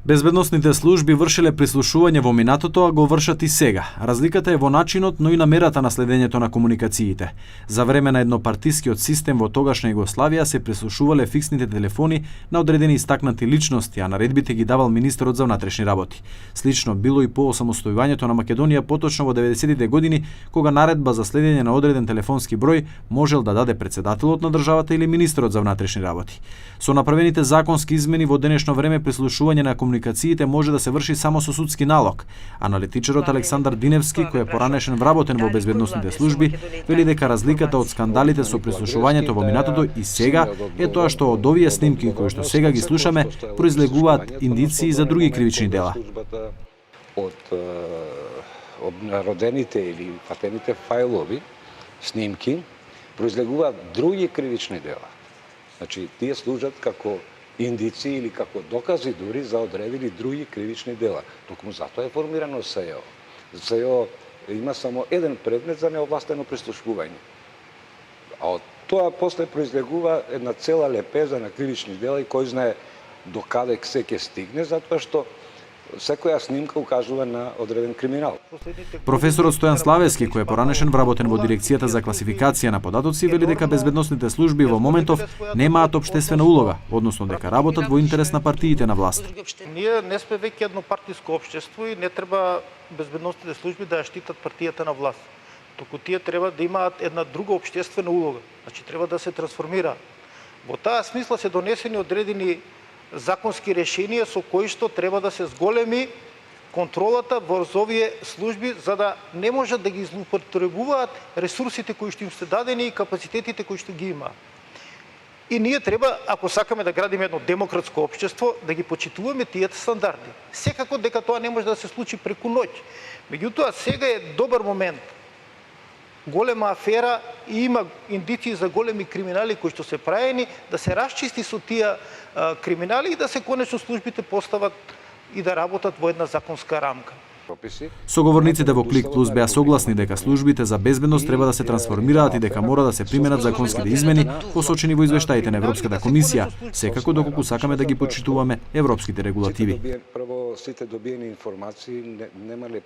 Безбедносните служби вршеле прислушување во минатото, а го вршат и сега. Разликата е во начинот, но и намерата на следењето на комуникациите. За време на еднопартискиот систем во тогашна Југославија се прислушувале фиксните телефони на одредени истакнати личности, а наредбите ги давал министерот за внатрешни работи. Слично било и по осамостојувањето на Македонија поточно во 90-тите години, кога наредба за следење на одреден телефонски број можел да даде председателот на државата или министерот за внатрешни работи. Со направените законски измени во денешно време прислушување на комуникациите може да се врши само со судски налог. Аналитичарот Александар Диневски, кој е поранешен вработен во безбедносните служби, вели дека разликата од скандалите со прислушувањето во минатото и сега е тоа што од овие снимки кои што сега ги слушаме произлегуваат индиции за други кривични дела. Од обнародените или фатените фајлови, снимки, произлегуваат други кривични дела. Значи, тие служат како индици или како докази дури за одредени други кривични дела. Токму затоа е формирано СЕО. СЕО има само еден предмет за неовластено прислушување. А од тоа после произлегува една цела лепеза на кривични дела и кој знае до каде се ќе стигне, затоа што секоја снимка укажува на одреден криминал. Професорот Стојан Славевски, кој е поранешен вработен во дирекцијата за класификација на податоци, вели дека безбедносните служби во моментов немаат општествена улога, односно дека работат во интерес на партиите на власт. Ние не сме веќе еднопартиско општество и не треба безбедносните служби да ја штитат партијата на власт. Току тие треба да имаат една друга општествена улога. Значи треба да се трансформираат. Во таа смисла се донесени одредени законски решенија со кои што треба да се зголеми контролата врз овие служби, за да не можат да ги злоупотребуваат ресурсите кои што им се дадени и капацитетите кои што ги има. И ние треба, ако сакаме да градиме едно демократско општество, да ги почитуваме тие стандарди. Секако дека тоа не може да се случи преку ноќ. Меѓутоа, сега е добар момент. Голема афера и има индиции за големи криминали кои што се правени, да се расчисти со тие криминали и да се конечно службите постават и да работат во една законска рамка. Соговорниците во Клик Плюс беа согласни дека службите за безбедност треба да се трансформираат и дека мора да се применат законските измени посочени во извештаите на Европската комисија, секако доколку сакаме да ги почитуваме европските регулативи. Прво, сите добиени информации немале